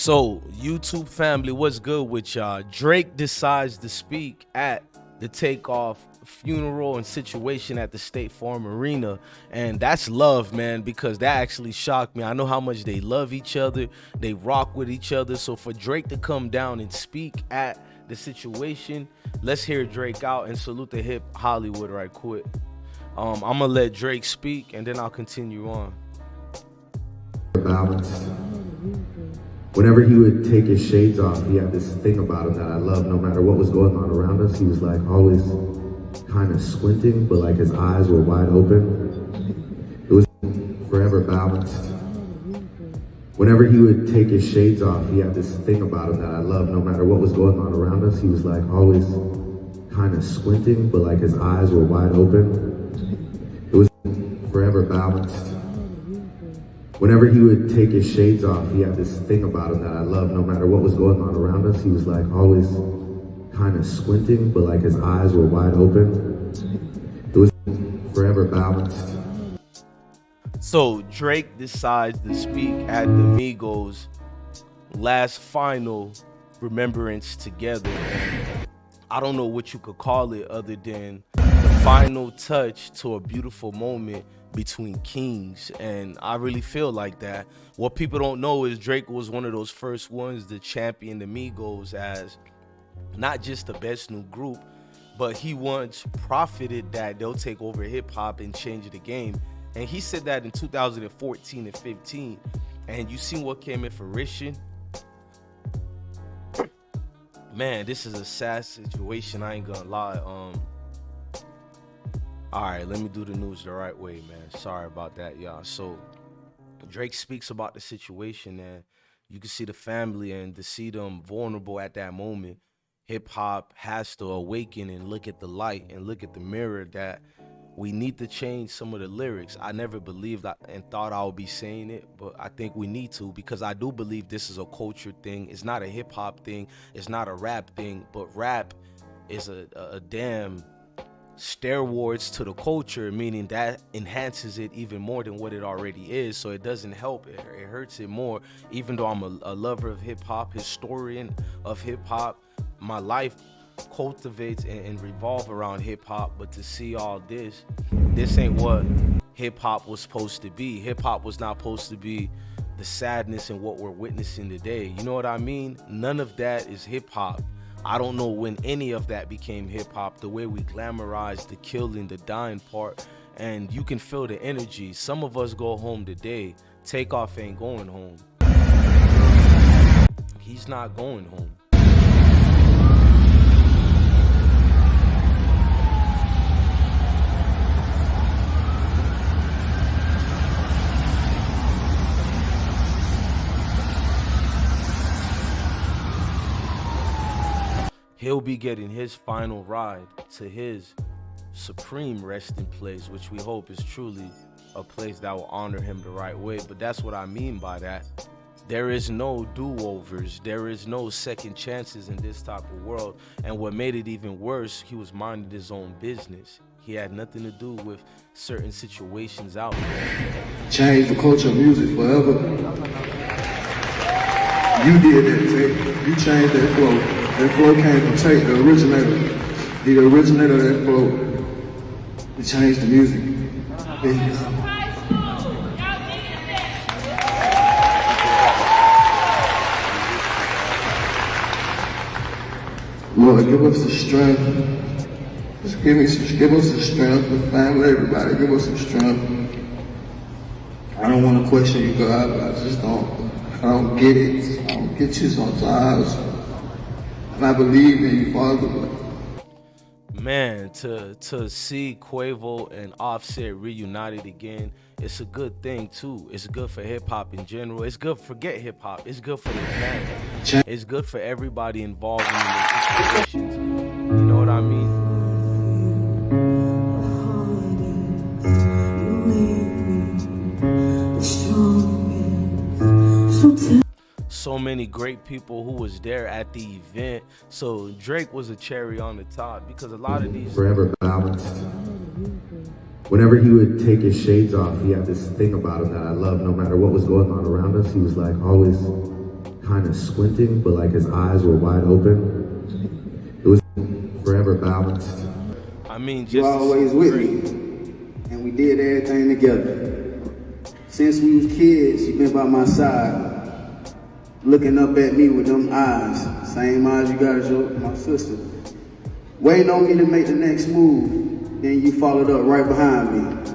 So, YouTube family, what's good with y'all? Drake decides to speak at the Takeoff funeral and situation at the State Farm Arena, and that's love, man, because that actually shocked me. I know how much they love each other, they rock with each other, so for Drake to come down and speak at the situation, let's hear Drake out and salute the hip Hollywood right quick. I'm gonna let Drake speak and then I'll continue on. Balanced. Whenever he would take his shades off, he had this thing about him that I love. No matter what was going on around us, he was like always kind of squinting, but like his eyes were wide open. It was forever balanced. Whenever he would take his shades off, he had this thing about him that I love. No matter what was going on around us, he was like always kind of squinting, but like his eyes were wide open. It was forever balanced. Whenever he would take his shades off, he had this thing about him that I love. No matter what was going on around us, he was like always kind of squinting, but like his eyes were wide open. It was forever balanced. So Drake decides to speak at the Migos last final remembrance together. I don't know what you could call it other than the final touch to a beautiful moment between kings, and I really feel like that. What people don't know is Drake was one of those first ones to champion the Migos as not just the best new group, but he once profited that they'll take over hip-hop and change the game. And he said that in 2014 and 15, and you seen what came in fruition. Man, this is a sad situation, I ain't gonna lie. All right, let me do the news the right way, man. Sorry about that, y'all. So Drake speaks about the situation, and you can see the family and to see them vulnerable at that moment. Hip hop has to awaken and look at the light and look at the mirror that we need to change some of the lyrics. I never believed and thought I would be saying it, but I think we need to, because I do believe this is a culture thing. It's not a hip hop thing. It's not a rap thing, but rap is a damn steroids to the culture, meaning that enhances it even more than what it already is. So it doesn't help, it hurts it more. Even though I'm a lover of hip-hop, historian of hip-hop, my life cultivates and revolve around hip-hop, but to see all this ain't what hip-hop was supposed to be. Hip-hop was not supposed to be the sadness in what we're witnessing today. You know what I mean? None of that is hip-hop. I don't know when any of that became hip-hop, the way we glamorized the killing, the dying part, and you can feel the energy. Some of us go home today. Takeoff ain't going home. He's not going home. He'll be getting his final ride to his supreme resting place, which we hope is truly a place that will honor him the right way. But that's what I mean by that. There is no do-overs. There is no second chances in this type of world. And what made it even worse, he was minding his own business. He had nothing to do with certain situations out there. Change the culture of music forever. You did that, Tate. You changed that flow. That flow came from Tate, the originator. He the originator of that flow. He changed the music business. Lord, give us the strength. Just give us the strength, the family, everybody, give us some strength. I don't want to question you, God, but I don't get it. I don't get you sometimes. And I believe in you, Father. Man, to see Quavo and Offset reunited again, it's a good thing too. It's good for hip-hop in general. It's good, forget hip-hop. It's good for the family. It's good for everybody involved in the situations. You know what I mean? So many great people who was there at the event. So Drake was a cherry on the top, because a lot of these forever balanced. Whenever he would take his shades off, he had this thing about him that I love. No matter what was going on around us, he was like always kind of squinting, but like his eyes were wide open. It was forever balanced. I mean, just You always with me, and we did everything together. Since we was kids, you been by my side, looking up at me with them eyes, same eyes you got as my sister. Waiting on me to make the next move, then you followed up right behind me.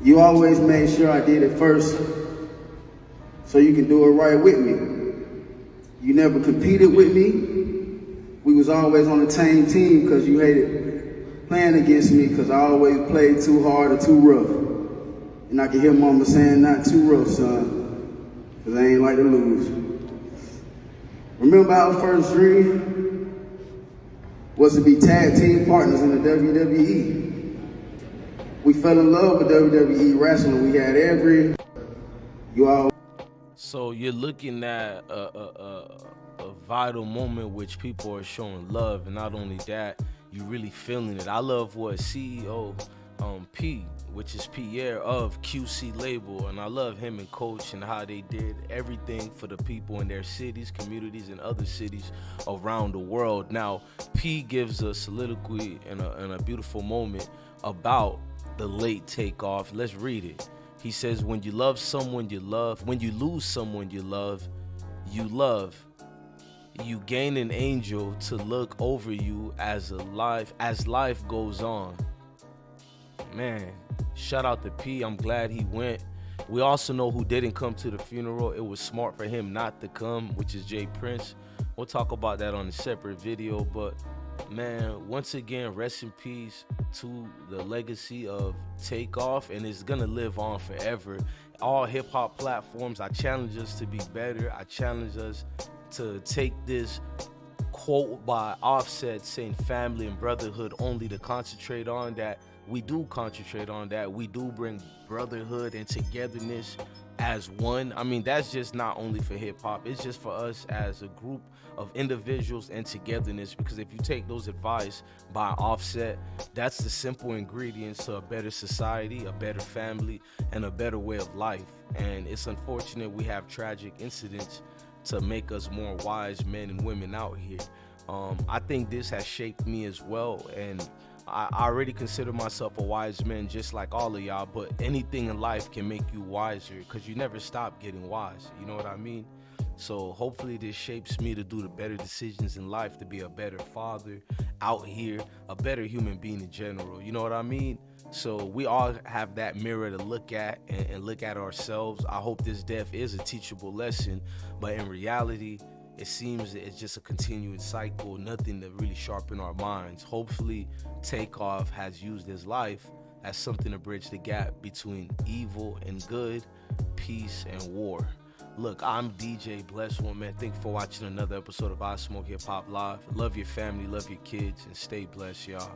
You always made sure I did it first, so you can do it right with me. You never competed with me. We was always on the same team because you hated playing against me because I always played too hard or too rough. And I can hear mama saying, not too rough, son, because I ain't like to lose. Remember our first dream was to be tag team partners in the WWE. We fell in love with WWE wrestling. We had So you're looking at a vital moment which people are showing love, and not only that, you really feeling it. I love what CEO P, which is Pierre of QC Label, and I love him and Coach and how they did everything for the people in their cities, communities, and other cities around the world. Now, P gives a soliloquy and a beautiful moment about the late Takeoff. Let's read it. He says, when you love someone you love, when you lose someone you love, you gain an angel to look over you as life goes on. Man, shout out to P. I'm glad he went. We also know who didn't come to the funeral. It was smart for him not to come, which is Jay Prince. We'll talk about that on a separate video, but man, once again, rest in peace to the legacy of Takeoff, and it's gonna live on forever. All hip-hop platforms, I challenge us to be better. I challenge us to take this quote by Offset saying family and brotherhood only to concentrate on that. We do concentrate on that. We do bring brotherhood and togetherness as one. I mean, that's just not only for hip-hop. It's just for us as a group of individuals and togetherness, because if you take those advice by Offset, that's the simple ingredients to a better society, a better family, and a better way of life. And it's unfortunate we have tragic incidents to make us more wise men and women out here. I think this has shaped me as well, and I already consider myself a wise man just like all of y'all, but anything in life can make you wiser because you never stop getting wise. You know what I mean? So hopefully this shapes me to do the better decisions in life, to be a better father out here, a better human being in general. You know what I mean? So we all have that mirror to look at and look at ourselves. I hope this death is a teachable lesson, but in reality, it seems it's just a continuing cycle, nothing to really sharpen our minds. Hopefully, Takeoff has used his life as something to bridge the gap between evil and good, peace and war. Look, I'm DJ Bless One, man. Thank you for watching another episode of I Smoke Hip Hop Live. Love your family, love your kids, and stay blessed, y'all.